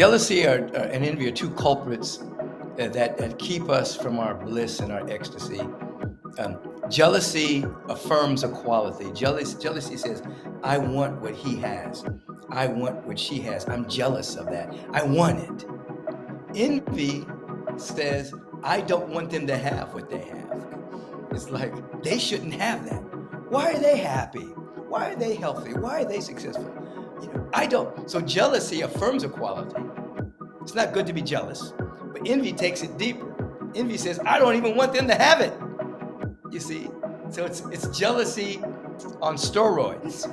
Jealousy and envy are two culprits that keep us from our bliss and our ecstasy. Jealousy affirms equality. Jealousy says, I want what he has. I want what she has. I'm jealous of that. I want it. Envy says, I don't want them to have what they have. It's like, they shouldn't have that. Why are they happy? Why are they healthy? Why are they successful? I don't. So jealousy affirms equality. It's not good to be jealous. But envy takes it deeper. Envy says, I don't even want them to have it. You see? So it's jealousy on steroids.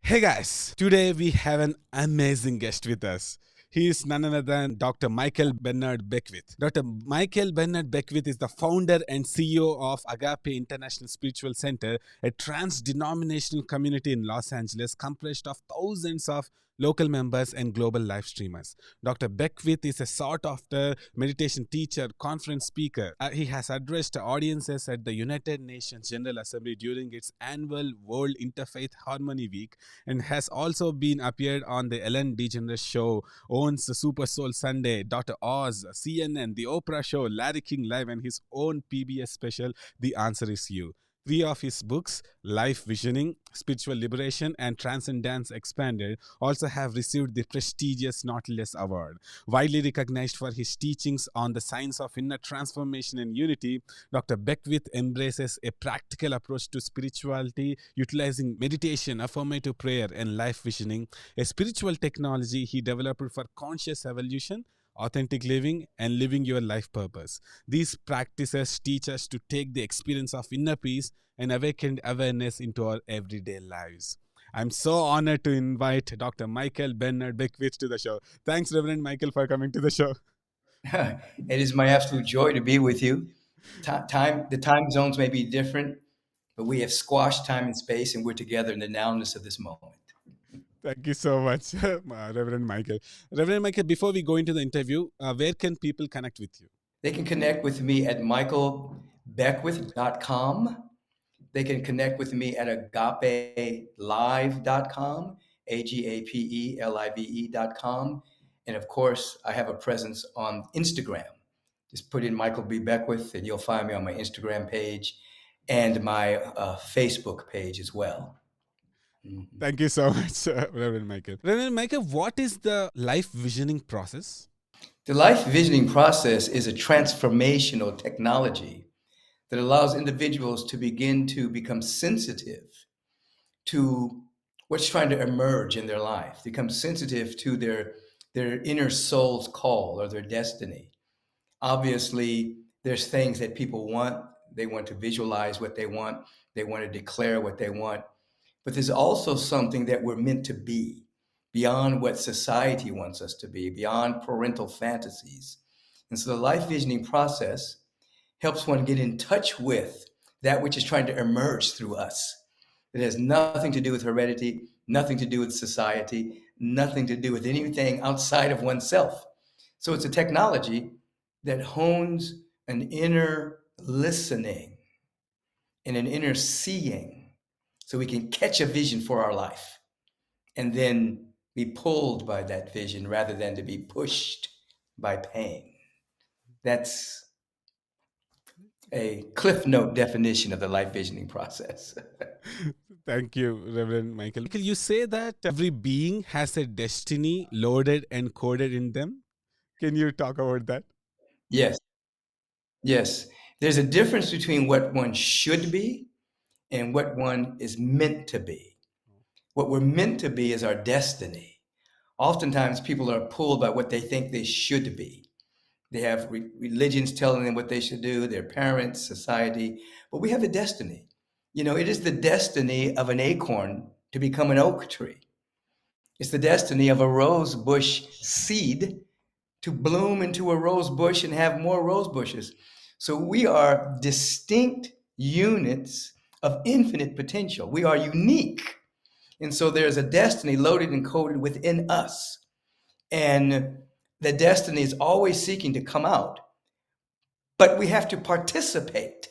Hey guys, today we have an amazing guest with us. He is none other than Dr. Michael Bernard Beckwith. Dr. Michael Bernard Beckwith is the founder and CEO of Agape International Spiritual Center, a trans-denominational community in Los Angeles comprised of thousands of local members and global live streamers. Dr. Beckwith is a sought-after meditation teacher, conference speaker. He has addressed audiences at the United Nations General Assembly during its annual World Interfaith Harmony Week and has also been appeared on the Ellen DeGeneres Show, owns the Super Soul Sunday, Dr. Oz, CNN, The Oprah Show, Larry King Live, and his own PBS special, The Answer Is You. Three of his books, Life Visioning, Spiritual Liberation, and Transcendence Expanded, also have received the prestigious Nautilus Award. Widely recognized for his teachings on the science of inner transformation and unity, Dr. Beckwith embraces a practical approach to spirituality, utilizing meditation, affirmative prayer, and life visioning, a spiritual technology he developed for conscious evolution, authentic living, and living your life purpose. These practices teach us to take the experience of inner peace and awakened awareness into our everyday lives. I'm so honored to invite Dr. Michael Bernard Beckwith to the show. Thanks, Reverend Michael, for coming to the show. It is my absolute joy to be with you. The time zones may be different, but we have squashed time and space, and we're together in the nowness of this moment. Thank you so much, Reverend Michael. Reverend Michael, before we go into the interview, where can people connect with you? They can connect with me at michaelbeckwith.com. They can connect with me at agapelive.com, agapelive.com. And of course, I have a presence on Instagram. Just put in Michael B. Beckwith, and you'll find me on my Instagram page and my Facebook page as well. Mhm. Thank you so much, Reverend Michael. Reverend Michael, what is the life visioning process? The life visioning process is a transformational technology that allows individuals to begin to become sensitive to what's trying to emerge in their life, become sensitive to their inner soul's call or their destiny. Obviously, there's things that people want. They want to visualize what they want. They want to declare what they want. But there's also something that we're meant to be beyond what society wants us to be, beyond parental fantasies. And so the life visioning process helps one get in touch with that which is trying to emerge through us. It has nothing to do with heredity, nothing to do with society, nothing to do with anything outside of oneself. So it's a technology that hones an inner listening and an inner seeing so we can catch a vision for our life and then be pulled by that vision rather than to be pushed by pain. That's a cliff note definition of the life visioning process. Thank you, Reverend Michael. Michael, you say that every being has a destiny loaded and coded in them. Can you talk about that? Yes, yes. There's a difference between what one should be and what one is meant to be. What we're meant to be is our destiny. Oftentimes, people are pulled by what they think they should be. They have religions telling them what they should do, their parents, society, but we have a destiny. It is the destiny of an acorn to become an oak tree. It's the destiny of a rose bush seed to bloom into a rose bush and have more rose bushes. So we are distinct units of infinite potential. We are unique. And so there's a destiny loaded and coded within us. And the destiny is always seeking to come out. but we have to participate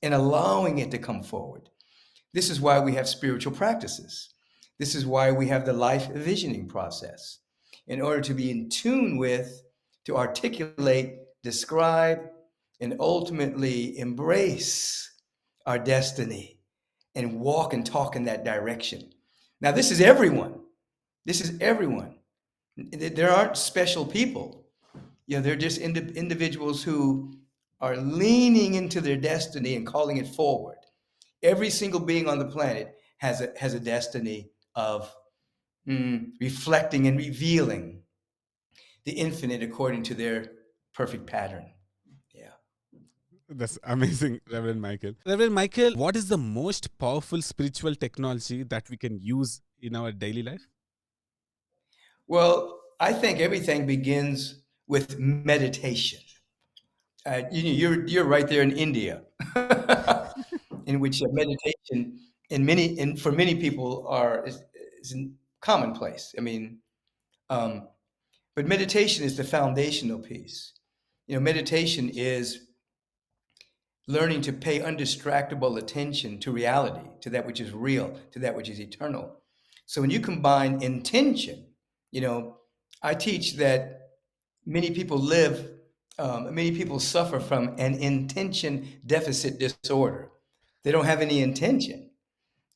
in allowing it to come forward. This is why we have spiritual practices. This is why we have the life visioning process, in order to be in tune with, to articulate, describe, and ultimately embrace our destiny and walk and talk in that direction. Now, this is everyone. This is everyone. There aren't special people. They're just individuals who are leaning into their destiny and calling it forward. Every single being on the planet has a destiny of reflecting and revealing the infinite according to their perfect pattern. Yeah. That's amazing, Reverend Michael. Reverend Michael, what is the most powerful spiritual technology that we can use in our daily life? Well, I think everything begins with meditation. You're right there in India, in which meditation, for many people, is commonplace. I mean, um, but meditation is the foundational piece. Meditation is learning to pay undistractable attention to reality, to that which is real, to that which is eternal. So when you combine intention, you know, I teach that many people many people suffer from an intention deficit disorder. They don't have any intention.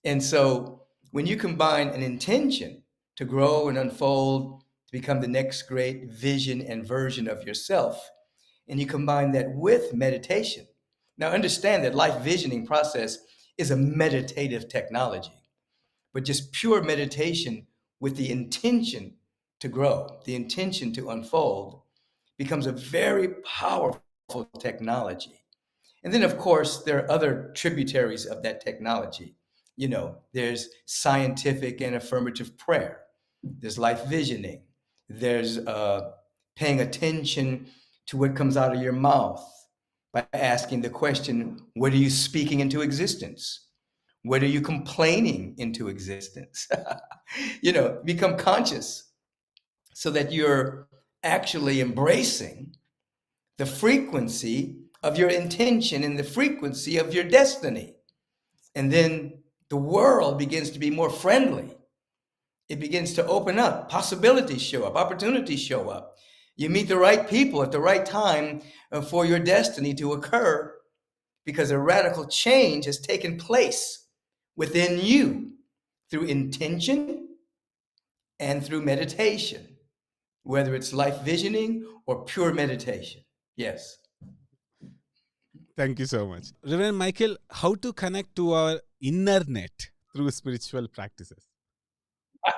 And so when you combine an intention to grow and unfold, to become the next great vision and version of yourself, and you combine that with meditation. Now, understand that life visioning process is a meditative technology, but just pure meditation with the intention to grow, the intention to unfold, becomes a very powerful technology. And then, of course, there are other tributaries of that technology. There's scientific and affirmative prayer, there's life visioning, there's paying attention to what comes out of your mouth by asking the question, what are you speaking into existence? What are you complaining into existence? Become conscious so that you're actually embracing the frequency of your intention and the frequency of your destiny. And then the world begins to be more friendly. It begins to open up, possibilities show up, opportunities show up. You meet the right people at the right time for your destiny to occur, because a radical change has taken place within you through intention and through meditation, whether it's life visioning or pure meditation. Yes. Thank you so much. Reverend Michael, how to connect to our inner net through spiritual practices?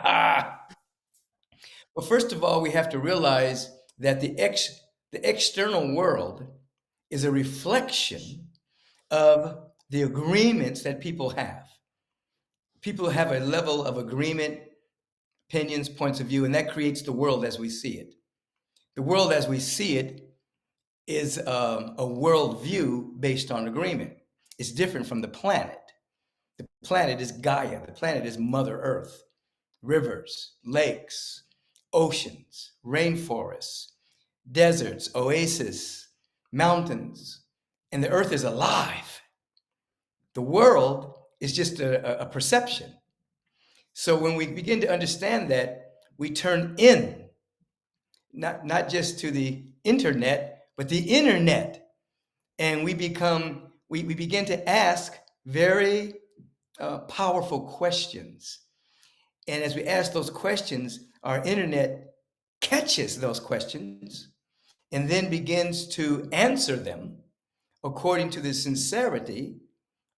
Well, first of all, we have to realize that the external world is a reflection of the agreements that people have. People have a level of agreement, opinions, points of view, and that creates the world as we see it. The world as we see it is a worldview based on agreement. It's different from the planet. The planet is Gaia. The planet is Mother Earth. Rivers, lakes, oceans, rainforests, deserts, oases, mountains, and the earth is alive. The world is just a perception. So when we begin to understand that, we turn in, not just to the internet, but the internet. And we begin to ask very powerful questions. And as we ask those questions, our internet catches those questions and then begins to answer them according to the sincerity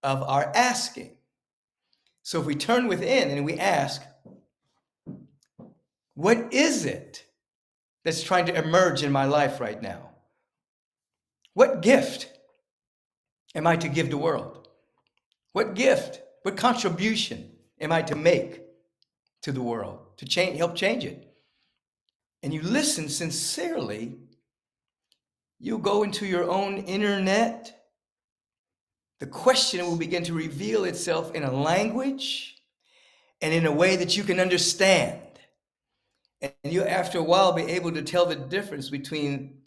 of our asking. So if we turn within and we ask, what is it that's trying to emerge in my life right now? What gift am I to give the world? What gift, what contribution am I to make to the world to help change it? And you listen sincerely, you go into your own internet. The question will begin to reveal itself in a language and in a way that you can understand. And you, after a while, be able to tell the difference between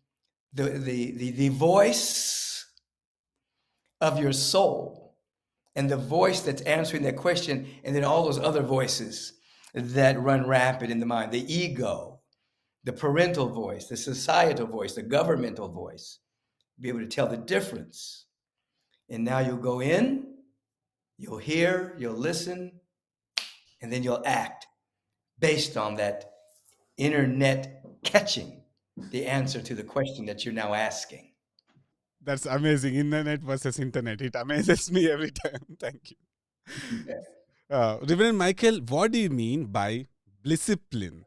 the voice of your soul and the voice that's answering that question, and then all those other voices that run rapid in the mind, the ego, the parental voice, the societal voice, the governmental voice, be able to tell the difference. And now you'll go in, you'll hear, you'll listen, and then you'll act based on that internet catching the answer to the question that you're now asking. That's amazing. Internet versus internet. It amazes me every time. Thank you. Reverend Michael, what do you mean by discipline?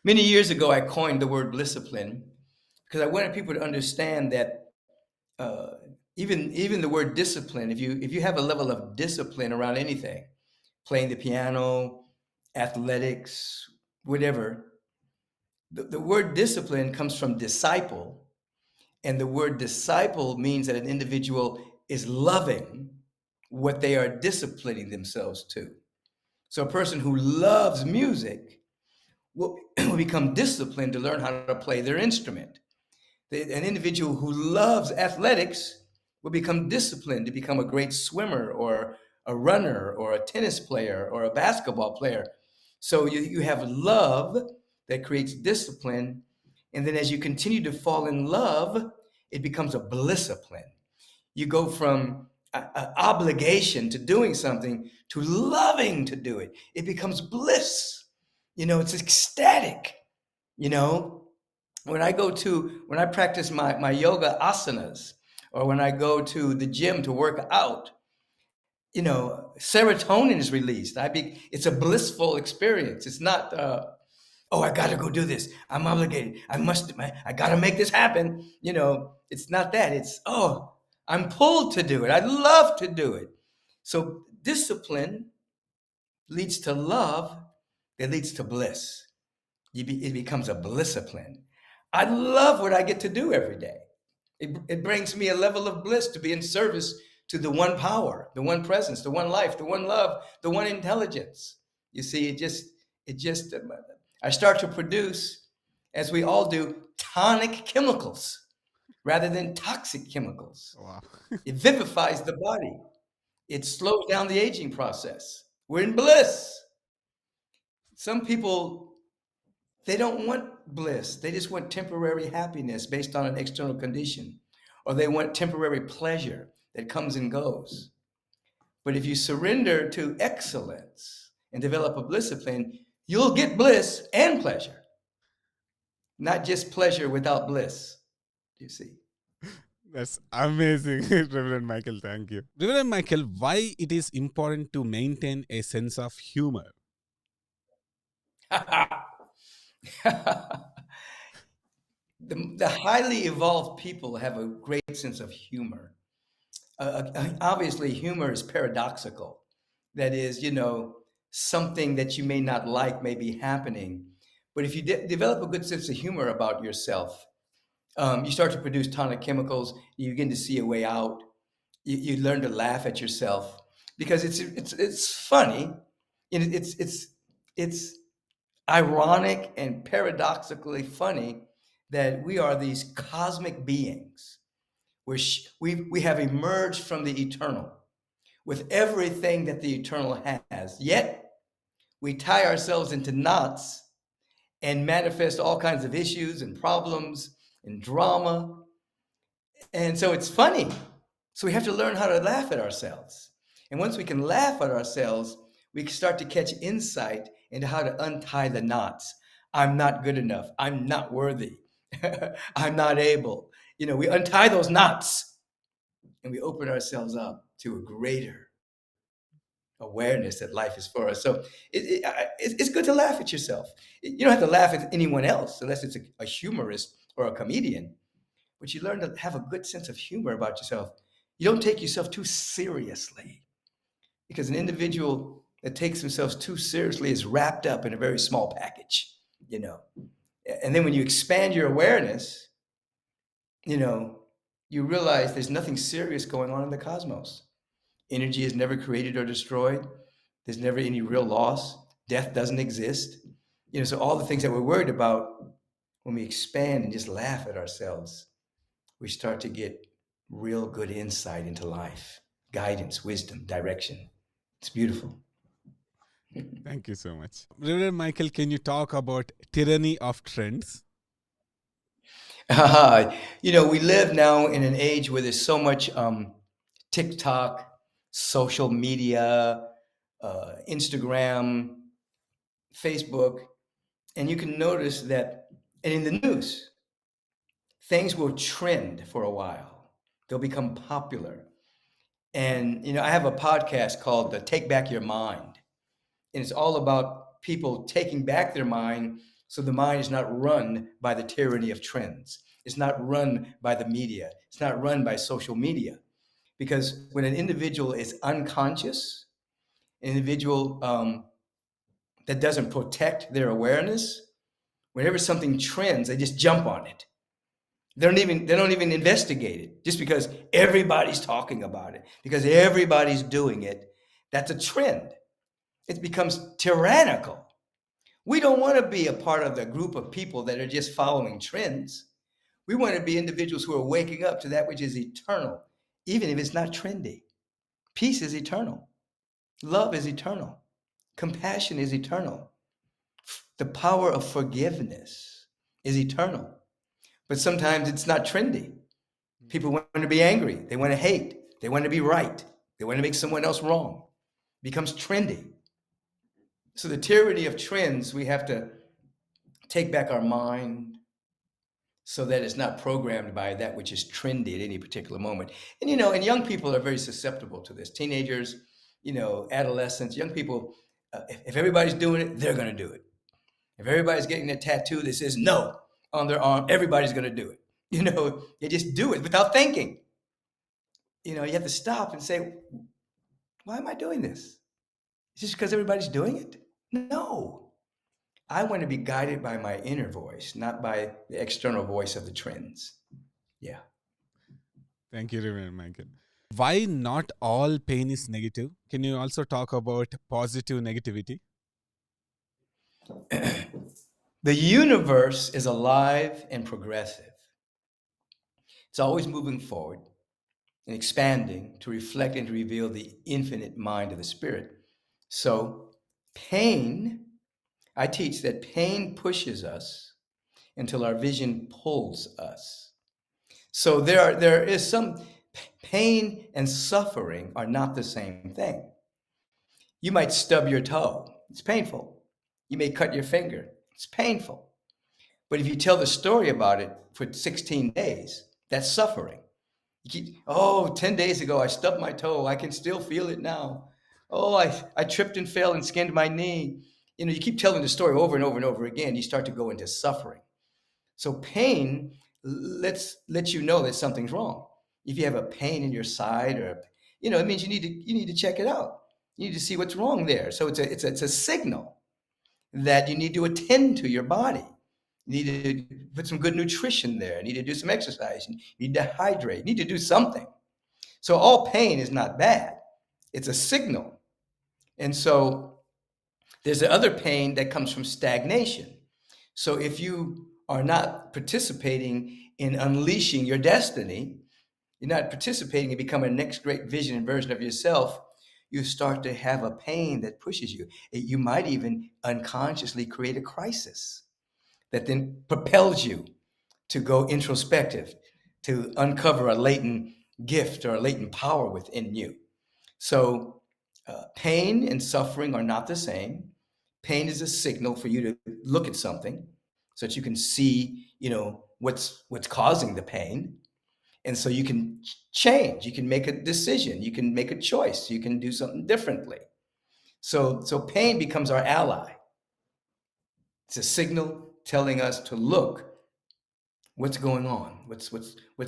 Many years ago, I coined the word discipline because I wanted people to understand that uh, even the word discipline, if you have a level of discipline around anything, playing the piano, athletics, whatever, the word discipline comes from disciple, and the word disciple means that an individual is loving what they are disciplining themselves to. So a person who loves music will become disciplined to learn how to play their instrument. An individual who loves athletics will become disciplined to become a great swimmer or a runner or a tennis player or a basketball player. So you have love that creates discipline. And then as you continue to fall in love, it becomes a blisscipline. You go from a obligation to doing something to loving to do it. It becomes bliss. It's ecstatic. You know, when I practice my yoga asanas, or when I go to the gym to work out, serotonin is released. It's a blissful experience. It's not, oh, I got to go do this. I'm obligated. I got to make this happen. It's not that. It's, oh, I'm pulled to do it. I love to do it. So discipline leads to love that leads to bliss. It becomes a blisscipline. I love what I get to do every day. It brings me a level of bliss to be in service to the one power, the one presence, the one life, the one love, the one intelligence. You see, I start to produce, as we all do, tonic chemicals rather than toxic chemicals. Wow. It vivifies the body. It slows down the aging process. We're in bliss. Some people, they don't want bliss. They just want temporary happiness based on an external condition, or they want temporary pleasure that comes and goes. But if you surrender to excellence and develop a bliss discipline, you'll get bliss and pleasure, not just pleasure without bliss. You see. That's amazing, Reverend Michael. Thank you. Reverend Michael, why it is important to maintain a sense of humor? The highly evolved people have a great sense of humor. Obviously, humor is paradoxical. That is, something that you may not like may be happening. But if you develop a good sense of humor about yourself, you start to produce tonic chemicals. You begin to see a way out. You learn to laugh at yourself because it's funny. It's ironic and paradoxically funny that we are these cosmic beings. We have emerged from the eternal with everything that the eternal has. Yet we tie ourselves into knots and manifest all kinds of issues and problems and drama. And so it's funny. So we have to learn how to laugh at ourselves. And once we can laugh at ourselves, we can start to catch insight into how to untie the knots. I'm not good enough. I'm not worthy. I'm not able. We untie those knots and we open ourselves up to a greater awareness that life is for us. So it's good to laugh at yourself. You don't have to laugh at anyone else unless it's a humorist or a comedian, but you learn to have a good sense of humor about yourself. You don't take yourself too seriously, because an individual that takes themselves too seriously is wrapped up in a very small package, you know. And then when you expand your awareness, you know, you realize there's nothing serious going on in the cosmos. Energy is never created or destroyed. There's never any real loss. Death doesn't exist. So all the things that we're worried about, when we expand and just laugh at ourselves, we start to get real good insight into life, guidance, wisdom, direction. It's beautiful. Thank you so much. Reverend Michael, can you talk about tyranny of trends? We live now in an age where there's so much TikTok, social media, Instagram, Facebook, and you can notice that, and in the news, things will trend for a while. They'll become popular. And, I have a podcast called Take Back Your Mind, and it's all about people taking back their mind so the mind is not run by the tyranny of trends. It's not run by the media. It's not run by social media. Because when an individual is unconscious, an individual that doesn't protect their awareness, whenever something trends, they just jump on it. They don't even investigate it. Just because everybody's talking about it, because everybody's doing it, that's a trend. It becomes tyrannical. We don't want to be a part of the group of people that are just following trends. We want to be individuals who are waking up to that which is eternal, even if it's not trendy. Peace is eternal. Love is eternal. Compassion is eternal. The power of forgiveness is eternal. But sometimes it's not trendy. People want to be angry. They want to hate. They want to be right. They want to make someone else wrong. It becomes trendy. So the tyranny of trends, we have to take back our mind so that it's not programmed by that which is trendy at any particular moment. And young people are very susceptible to this. Teenagers, adolescents, young people, if everybody's doing it, they're going to do it. If everybody's getting a tattoo that says no on their arm, everybody's going to do it. They just do it without thinking. You have to stop and say, why am I doing this? Is this because everybody's doing it? No. I want to be guided by my inner voice, not by the external voice of the trends. Yeah. Thank you, Reverend Michael. Why not all pain is negative? Can you also talk about positive negativity? The universe is alive and progressive. It's always moving forward and expanding to reflect and to reveal the infinite mind of the spirit. So, pain, I teach that pain pushes us until our vision pulls us. So there is some pain and suffering are not the same thing. You might stub your toe. It's painful. You may cut your finger. It's painful. But if you tell the story about it for 16 days, that's suffering. You keep, 10 days ago, I stubbed my toe. I can still feel it now. Oh, I tripped and fell and skinned my knee. You keep telling the story over and over and over again. You start to go into suffering. So pain lets you know that something's wrong. If you have a pain in your side, or it means you need to check it out. You need to see what's wrong there. So it's a signal that you need to attend to your body. You need to put some good nutrition there. You need to do some exercise. You need to hydrate. You need to do something. So all pain is not bad. It's a signal. And so there's the other pain that comes from stagnation. So if you are not participating in unleashing your destiny, you're not participating in becoming a next great vision and version of yourself, you start to have a pain that pushes you. You might even unconsciously create a crisis that then propels you to go introspective, to uncover a latent gift or a latent power within you. So pain and suffering are not the same. Pain is a signal for you to look at something so that you can see, what's causing the pain. And so you can change, you can make a decision, you can make a choice, you can do something differently. So pain becomes our ally. It's a signal telling us to look what's going on, what's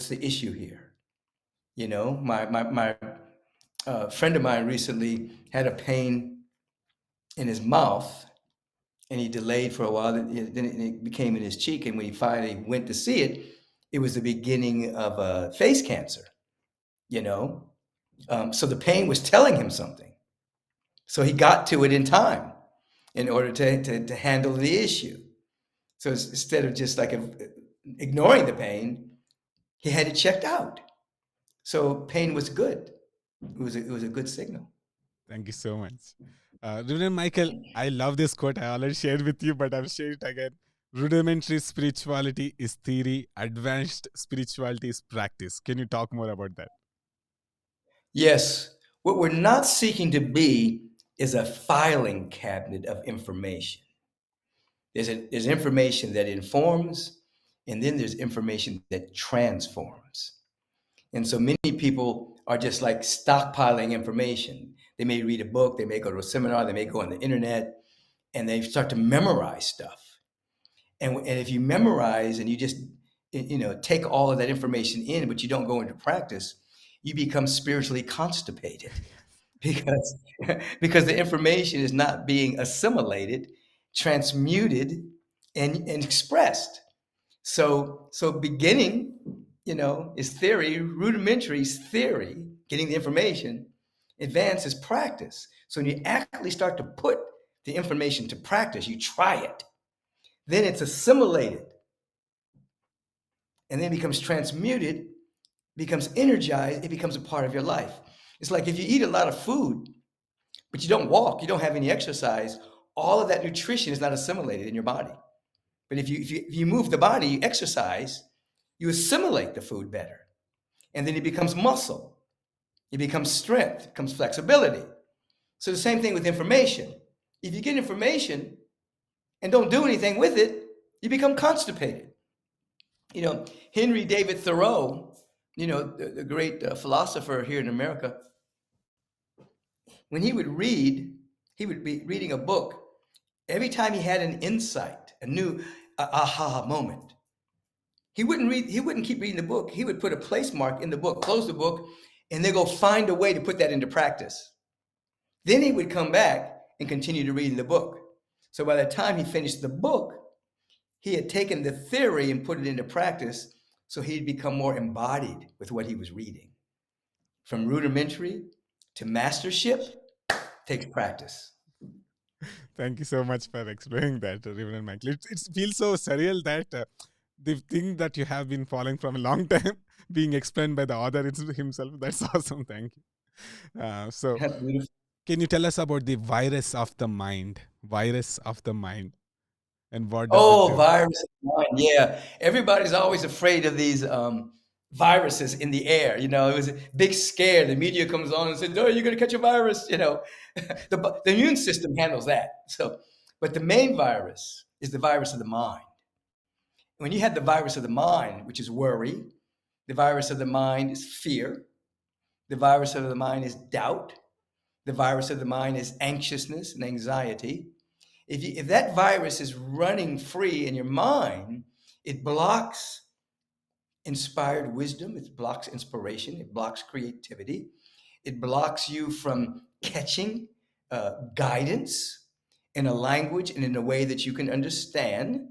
the issue here. My friend of mine recently had a pain in his mouth, and he delayed for a while. Then it became in his cheek, and when he finally went to see it, it was the beginning of a face cancer. You know, so the pain was telling him something. So he got to it in time in order to handle the issue. So instead of just like ignoring the pain, he had it checked out. So pain was good. It was a good signal. Thank you so much. Reverend Michael, I love this quote. I already shared with you, but I'll share it again. Rudimentary spirituality is theory, advanced spirituality is practice. Can you talk more about that? Yes, what we're not seeking to be is a filing cabinet of information. There's information that informs, and then there's information that transforms. And so many people are just like stockpiling information. They may read a book, they may go to a seminar, they may go on the internet, and they start to memorize stuff. And if you memorize and you just take all of that information in, but you don't go into practice, you become spiritually constipated because because the information is not being assimilated, transmuted, and expressed. So beginning, is theory, rudimentary is theory, getting the information, advanced is practice. So when you actually start to put the information to practice, you try it, then it's assimilated, and then it becomes transmuted, becomes energized, it becomes a part of your life. It's like if you eat a lot of food, but you don't walk, you don't have any exercise, all of that nutrition is not assimilated in your body. But if you move the body, you exercise, you assimilate the food better. And then it becomes muscle. It becomes strength, it becomes flexibility. So the same thing with information. If you get information and don't do anything with it, you become constipated. Henry David Thoreau, the great philosopher here in America, when he would be reading a book. Every time he had an insight, a new aha moment, he wouldn't read. He wouldn't keep reading the book. He would put a place mark in the book, close the book, and then go find a way to put that into practice. Then he would come back and continue to read the book. So by the time he finished the book, he had taken the theory and put it into practice. So he'd become more embodied with what he was reading. From rudimentary to mastership takes practice. Thank you so much for explaining that, Reverend Michael. It feels so surreal that the thing that you have been following from a long time being explained by the author himself. That's awesome. Thank you. So, That's beautiful. can you tell us about the virus of the mind? Virus of the mind. And what does it Oh, do? virus in the mind. Yeah. Everybody's always afraid of these viruses in the air. It was a big scare. The media comes on and says, "No, you're going to catch a virus." The immune system handles that. But the main virus is the virus of the mind. When you have the virus of the mind, which is worry, the virus of the mind is fear, the virus of the mind is doubt, the virus of the mind is anxiousness and anxiety. If that virus is running free in your mind, it blocks inspired wisdom, it blocks inspiration, it blocks creativity, it blocks you from catching guidance in a language and in a way that you can understand.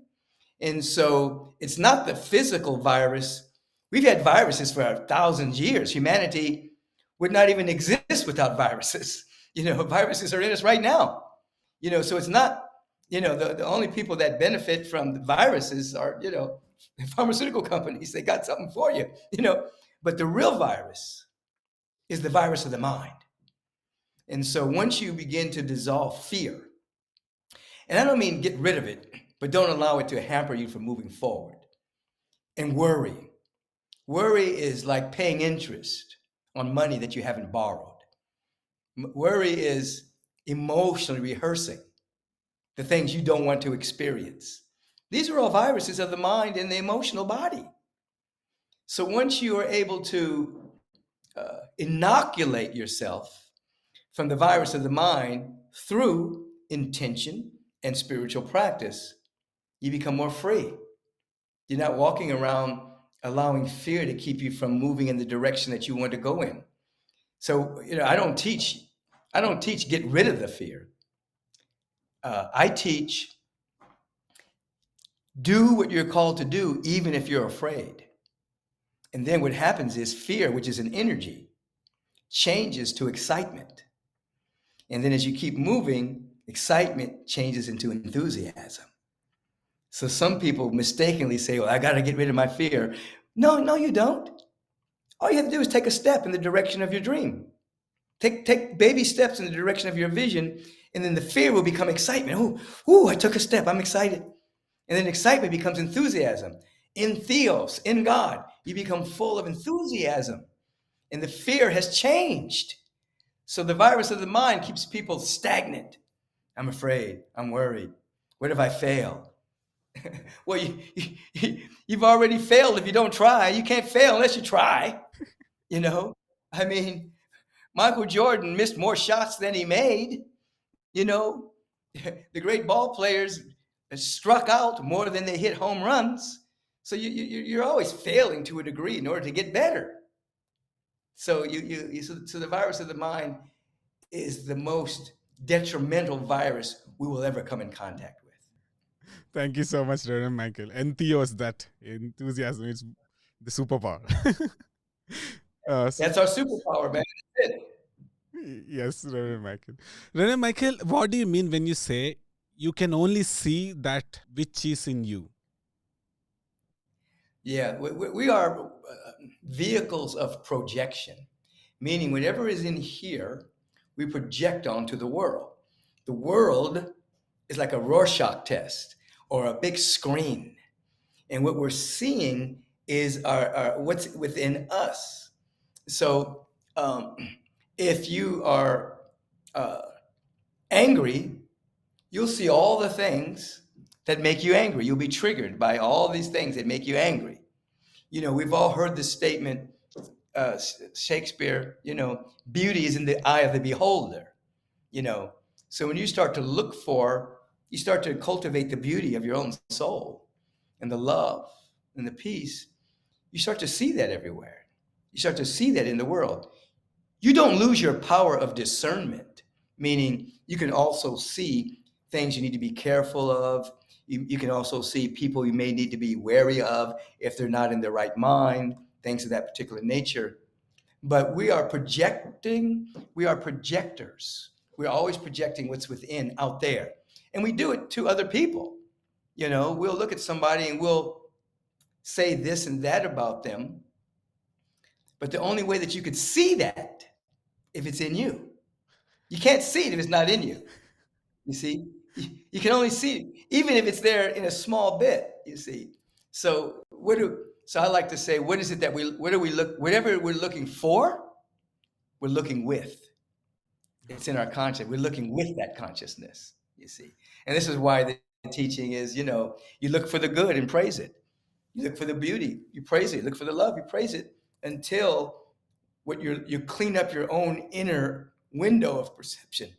And so it's not the physical virus. We've had viruses for 1,000 years. Humanity would not even exist without viruses. Viruses are in us right now. So it's not, the only people that benefit from the viruses are, pharmaceutical companies. They got something for you. But the real virus is the virus of the mind. And so once you begin to dissolve fear, and I don't mean get rid of it, but don't allow it to hamper you from moving forward. And worry. Worry is like paying interest on money that you haven't borrowed. Worry is emotionally rehearsing the things you don't want to experience. These are all viruses of the mind and the emotional body. So once you are able to inoculate yourself from the virus of the mind through intention and spiritual practice, you become more free. You're not walking around allowing fear to keep you from moving in the direction that you want to go in. So, I don't teach get rid of the fear. I teach do what you're called to do, even if you're afraid. And then what happens is fear, which is an energy, changes to excitement. And then as you keep moving, excitement changes into enthusiasm. So some people mistakenly say, well, I got to get rid of my fear. No, no, you don't. All you have to do is take a step in the direction of your dream. Take baby steps in the direction of your vision, and then the fear will become excitement. Oh, I took a step. I'm excited. And then excitement becomes enthusiasm. In theos, in God, you become full of enthusiasm. And the fear has changed. So the virus of the mind keeps people stagnant. I'm afraid. I'm worried. What if I fail? Well, you've already failed if you don't try. You can't fail unless you try. You know, I mean, Michael Jordan missed more shots than he made. You know, the great ball players struck out more than they hit home runs. So you're always failing to a degree in order to get better. So so the virus of the mind is the most detrimental virus we will ever come in contact with. Thank you so much, Reverend Michael. Entheos, that enthusiasm, it's the superpower. So, That's our superpower, man. That's it. yes, Reverend Michael. Reverend Michael, what do you mean when you say you can only see that which is in you? Yeah, we are vehicles of projection, meaning whatever is in here, we project onto the world. The world is like a Rorschach test or a big screen. And what we're seeing is our what's within us. So if you are uh, angry, you'll see all the things that make you angry. You'll be triggered by all these things that make you angry. You know, we've all heard this statement, Shakespeare, beauty is in the eye of the beholder, you know. So when you start to look for, you start to cultivate the beauty of your own soul and the love and the peace, you start to see that everywhere. You start to see that in the world. You don't lose your power of discernment, meaning you can also see things you need to be careful of. You can also see people you may need to be wary of if they're not in the right mind, things of that particular nature. But we are projecting, we are projectors. We're always projecting what's within out there. And we do it to other people. You know, we'll look at somebody and we'll say this and that about them. But the only way that you could see that if it's in you. You can't see it if it's not in you. You see, you can only see it, even if it's there in a small bit. You see, so so I like to say, what is it that what do we look? Whatever we're looking for, we're looking with. It's in our conscience. We're looking with that consciousness. You see, and this is why the teaching is, you look for the good and praise it. You look for the beauty, you praise it. You look for the love, you praise it until you clean up your own inner window of perception,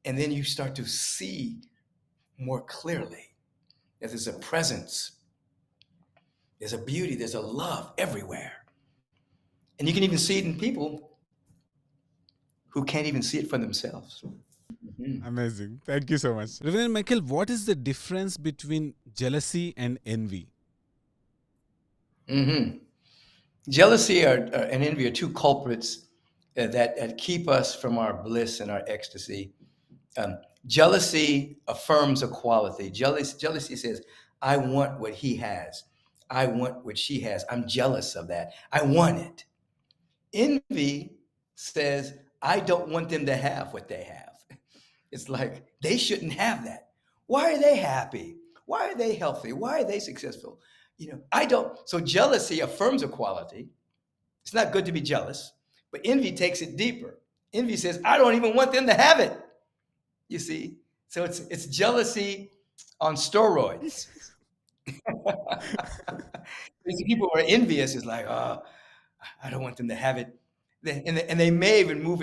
and then you start to see more clearly that there's a presence, there's a beauty, there's a love everywhere. And you can even see it in people who can't even see it for themselves. Mhm. Amazing. Thank you so much. Reverend Michael, what is the difference between jealousy and envy? Mhm. Jealousy and envy are two culprits that keep us from our bliss and our ecstasy. Um, Jealousy affirms a quality. Jealousy says, I want what he has. I want what she has. I'm jealous of that. I want it. Envy says, I don't want them to have what they have. It's like they shouldn't have that. Why are they happy? Why are they healthy? Why are they successful? I don't. So jealousy affirms a quality. It's not good to be jealous, but envy takes it deeper. Envy says, I don't even want them to have it. You see? So it's jealousy on steroids. These people who are envious is like, oh, I don't want them to have it. And they may even move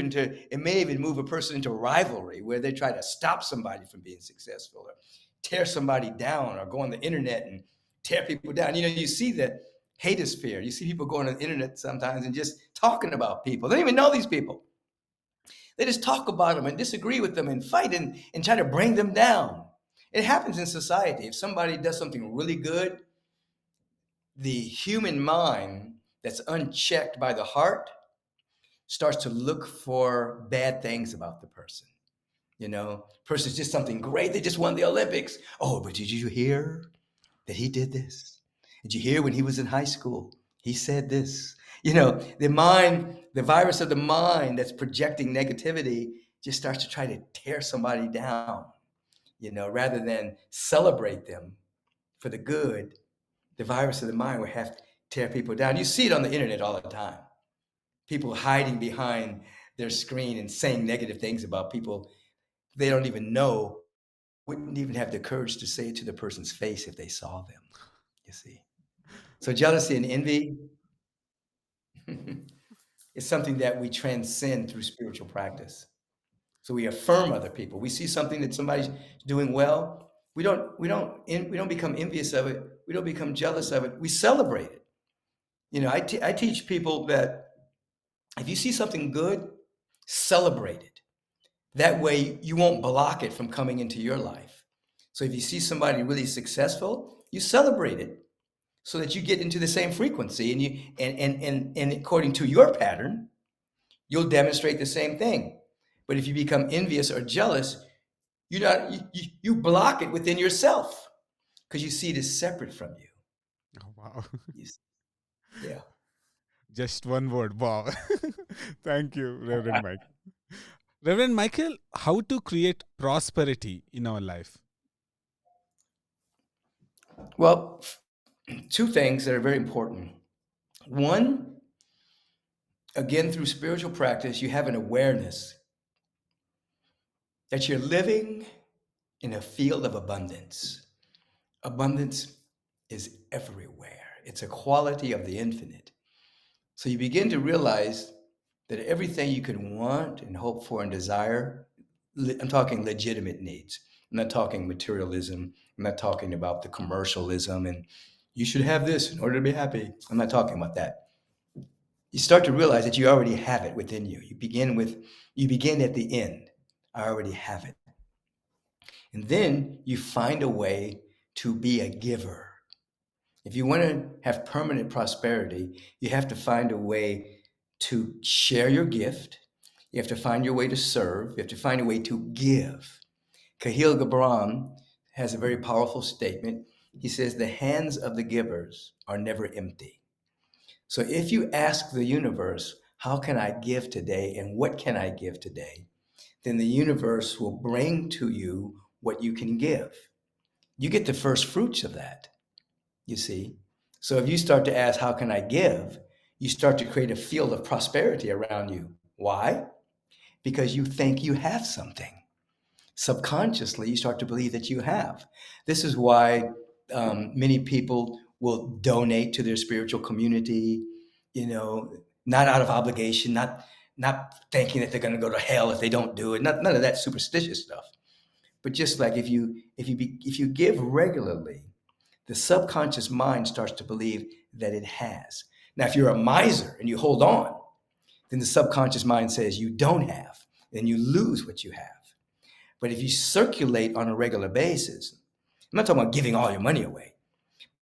a person into rivalry where they try to stop somebody from being successful or tear somebody down or go on the internet and tear people down. You see the hatosphere. You see people going on the internet sometimes and just talking about people. They don't even know these people. They just talk about them and disagree with them and fight and try to bring them down. It happens in society. If somebody does something really good, the human mind that's unchecked by the heart starts to look for bad things about the person. Person's just something great. They just won the Olympics. Oh, but did you hear that he did this? Did you hear when he was in high school? He said this. The mind, the virus of the mind that's projecting negativity just starts to try to tear somebody down, rather than celebrate them for the good. The virus of the mind will have to tear people down. You see it on the internet all the time. People hiding behind their screen and saying negative things about people they don't even know, wouldn't even have the courage to say it to the person's face if they saw them, you see. So jealousy and envy is something that we transcend through spiritual practice. So we affirm other people. We see something that somebody's doing well. We don't become envious of it. We don't become jealous of it. We celebrate it. I teach people that if you see something good, celebrate it. That way you won't block it from coming into your life. So if you see somebody really successful, you celebrate it so that you get into the same frequency, and according to your pattern, you'll demonstrate the same thing. But if you become envious or jealous, you block it within yourself because you see it as separate from you. Oh, wow. You s- yeah. Just one word. Wow. Thank you, Reverend Mike. Reverend Michael, how to create prosperity in our life? Well, two things that are very important. One, again, through spiritual practice, you have an awareness that you're living in a field of abundance. Abundance is everywhere, it's a quality of the infinite. So you begin to realize that everything you can want and hope for and desire, I'm talking legitimate needs. I'm not talking materialism. I'm not talking about the commercialism and you should have this in order to be happy. I'm not talking about that. You start to realize that you already have it within you. You begin at the end. I already have it. And then you find a way to be a giver. If you want to have permanent prosperity, you have to find a way to share your gift. You have to find your way to serve. You have to find a way to give. Kahil Gibran has a very powerful statement. He says, the hands of the givers are never empty. So if you ask the universe, how can I give today and what can I give today? Then the universe will bring to you what you can give. You get the first fruits of that, you see. So if you start to ask, how can I give? You start to create a field of prosperity around you. Why? Because you think you have something. Subconsciously, you start to believe that you have. This is why many people will donate to their spiritual community, you know, not out of obligation, not thinking that they're going to go to hell if they don't do it. None of that superstitious stuff. But just like if you give regularly, the subconscious mind starts to believe that it has. Now, if you're a miser and you hold on, then the subconscious mind says you don't have, then you lose what you have. But if you circulate on a regular basis, I'm not talking about giving all your money away,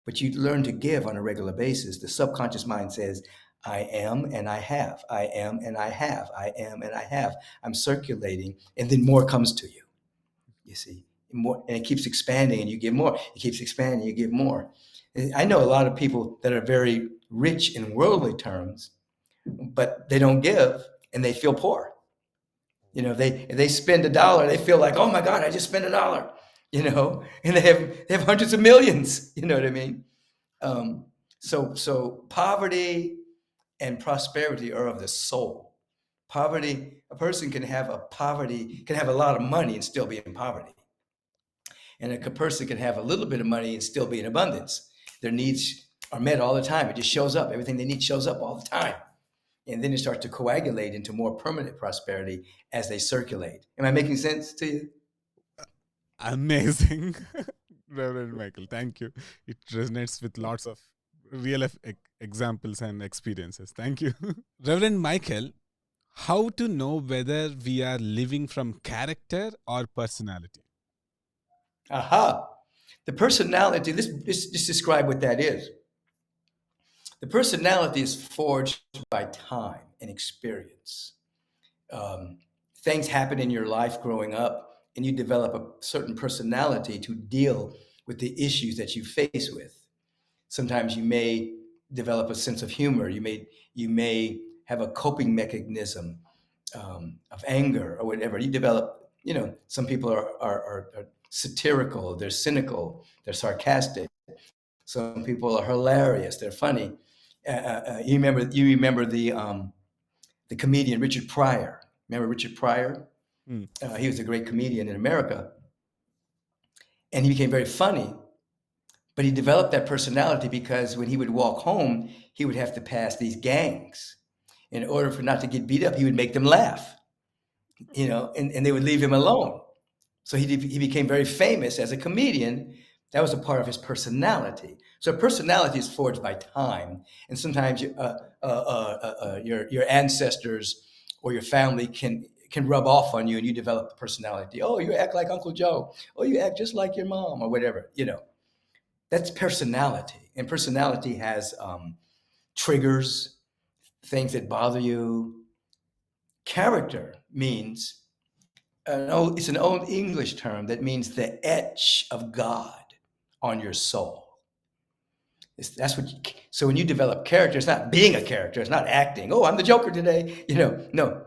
but you learn to give on a regular basis, the subconscious mind says, I am and I have, I am and I have, I am and I have. I'm circulating, and then more comes to you. You see, more, and it keeps expanding, and you give more. It keeps expanding, you give more. And I know a lot of people that are very rich in worldly terms, but they don't give, and they feel poor. They spend $1, they feel like, oh my God, I just spent $1. And they have hundreds of millions. You know what I mean? Um, so poverty and prosperity are of the soul. Poverty, a person can have a lot of money and still be in poverty. And a person can have a little bit of money and still be in abundance. Their needs are met all the time. It just shows up. Everything they need shows up all the time. And then it starts to coagulate into more permanent prosperity as they circulate. Am I making sense to you? Amazing. Reverend Michael, thank you. It resonates with lots of real examples and experiences. Thank you. Reverend Michael, how to know whether we are living from character or personality? Aha. The personality, let's describe what that is. The personality is forged by time and experience. Um, things happen in your life growing up, and you develop a certain personality to deal with the issues that you face with. Sometimes you may develop a sense of humor. You may have a coping mechanism of anger or whatever. You develop, some people are satirical, they're cynical, they're sarcastic. Some people are hilarious, they're funny. You remember the comedian Richard Pryor. Remember Richard Pryor? Mm. He was a great comedian in America, and he became very funny. But he developed that personality because when he would walk home, he would have to pass these gangs. In order for not to get beat up, he would make them laugh, and they would leave him alone. So he became very famous as a comedian. That was a part of his personality. So personality is forged by time, and sometimes your ancestors or your family can rub off on you, and you develop a personality. Oh, you act like Uncle Joe. Oh, you act just like your mom, or whatever. That's personality, and personality has triggers, things that bother you. Character means it's an old English term that means the etch of God on your soul. That's what. So when you develop character, it's not being a character. It's not acting. Oh, I'm the Joker today. No.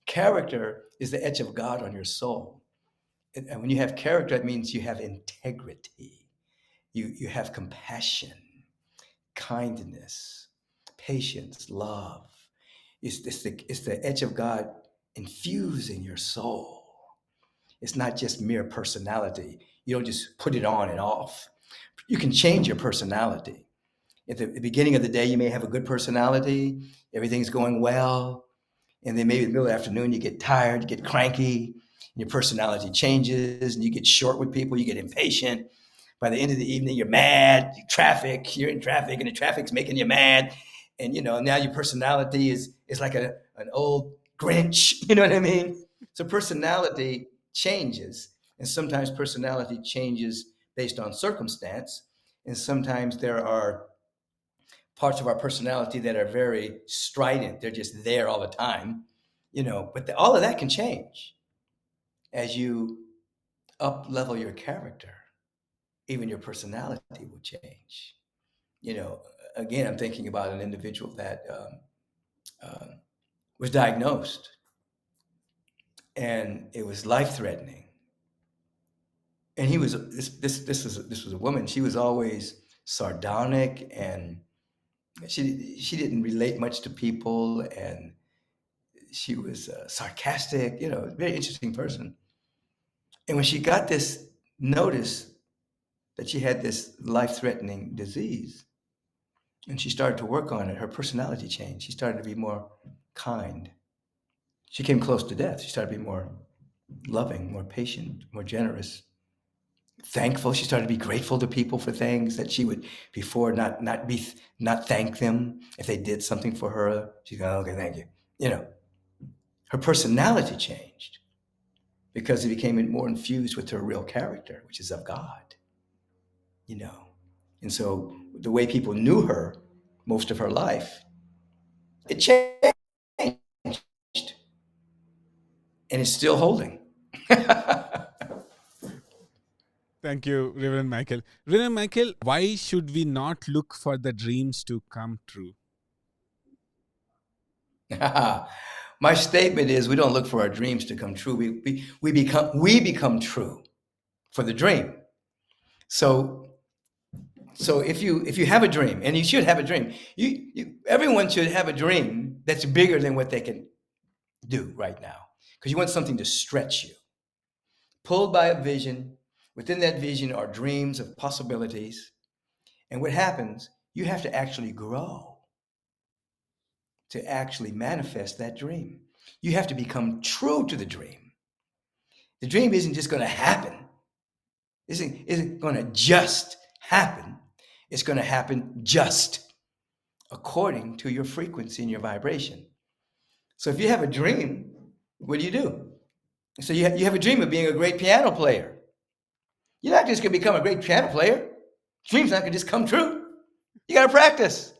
Character is the etch of God on your soul, and when you have character, that means you have integrity. You have compassion, kindness, patience, love. It's the edge of God infused in your soul. It's not just mere personality. You don't just put it on and off. You can change your personality. At the beginning of the day, you may have a good personality, everything's going well, and then maybe in the middle of the afternoon, you get tired, you get cranky, and your personality changes, and you get short with people, you get impatient. By the end of the evening, you're mad, you're in traffic, and the traffic's making you mad. And now your personality is like an old Grinch. You know what I mean? So personality changes, and sometimes personality changes based on circumstance, and sometimes there are parts of our personality that are very strident. They're just there all the time, but all of that can change as you up level your character. Even your personality will change. You know, Again, I'm thinking about an individual that was diagnosed, and it was life threatening. And he was this was a woman. She was always sardonic, and she didn't relate much to people, and she was sarcastic. Very interesting person. And when she got this notice that she had this life threatening disease, and she started to work on it, her personality changed. She started to be more kind. She came close to death. She started to be more loving, more patient, more generous, thankful. She started to be grateful to people for things that she would before not thank them if they did something for her. She'd go, okay, thank you. Her personality changed because it became more infused with her real character, which is of God. You know, and so the way people knew her most of her life, it changed, and it's still holding. Thank you, Reverend Michael. Reverend Michael, why should we not look for the dreams to come true? My statement is we don't look for our dreams to come true. We become true for the dream. So if you have a dream, and you should have a dream, everyone should have a dream that's bigger than what they can do right now, because you want something to stretch you. Pulled by a vision, within that vision are dreams of possibilities, and what happens? You have to actually grow to actually manifest that dream. You have to become true to the dream. The dream isn't just going to happen. Isn't going to just happen. It's going to happen just according to your frequency and your vibration. So if you have a dream, what do? So you have a dream of being a great piano player. You're not just going to become a great piano player. Dream's not going to just come true. You got to practice.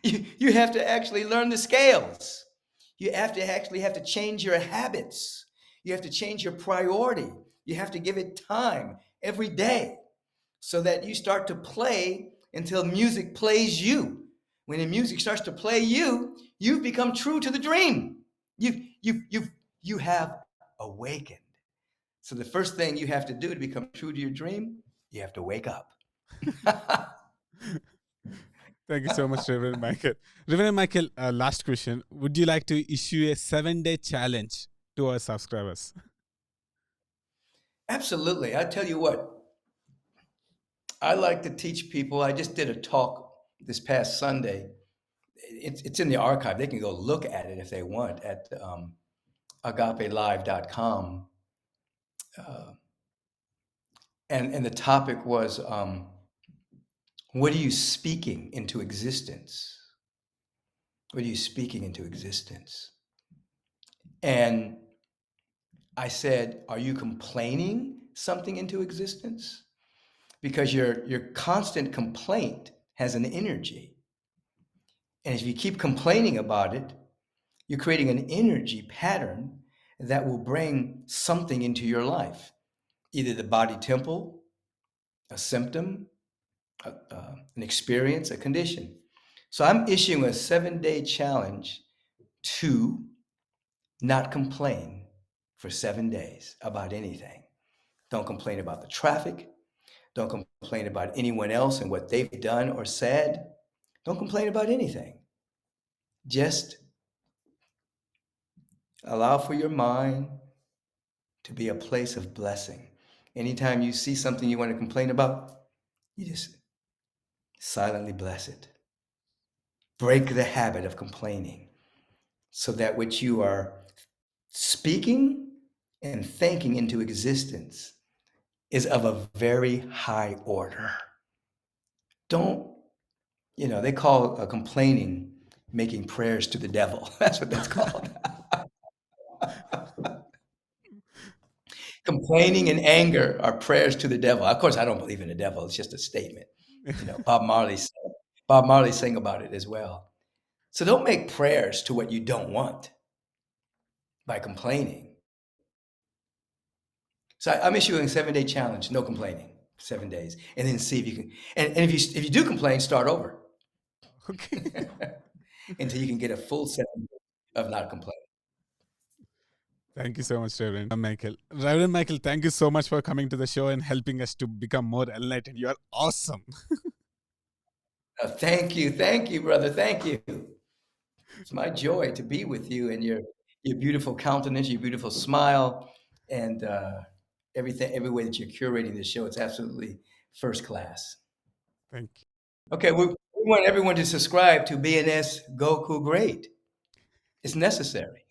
You have to actually learn the scales. You have to actually have to change your habits. You have to change your priority. You have to give it time every day so that you start to play until music plays you. When the music starts to play you, you've become true to the dream. You have awakened. So the first thing you have to do to become true to your dream, you have to wake up. Thank you so much, Reverend Michael. Reverend Michael, last question. Would you like to issue a 7-day challenge to our subscribers? Absolutely. I tell you what, I like to teach people. I just did a talk this past Sunday. It's in the archive. They can go look at it if they want at agapelive.com. Uh, and the topic was, what are you speaking into existence? What are you speaking into existence? And I said, are you complaining something into existence? Because your constant complaint has an energy. And if you keep complaining about it, you're creating an energy pattern that will bring something into your life, either the body temple, a symptom, an experience, a condition. So I'm issuing a 7-day challenge to not complain for 7 days about anything. Don't complain about the traffic. Don't complain about anyone else and what they've done or said. Don't complain about anything. Just allow for your mind to be a place of blessing. Anytime you see something you want to complain about, you just silently bless it. Break the habit of complaining so that which you are speaking and thinking into existence is of a very high order. Don't, they call complaining making prayers to the devil. That's what that's called. Complaining and anger are prayers to the devil. Of course, I don't believe in the devil. It's just a statement. Bob Marley sang about it as well. So don't make prayers to what you don't want by complaining. So I'm issuing a 7-day challenge, no complaining, 7 days, and then see if you can. And if you do complain, start over Okay. until you can get a full 7 days of not complaining. Thank you so much, Reverend Michael. Reverend Michael, thank you so much for coming to the show and helping us to become more enlightened. You are awesome. Thank you, brother. Thank you. It's my joy to be with you and your beautiful countenance, your beautiful smile, and every way that you're curating the show. It's absolutely first class. Thank you. Okay, we want everyone to subscribe to BNS Goku Great. It's necessary.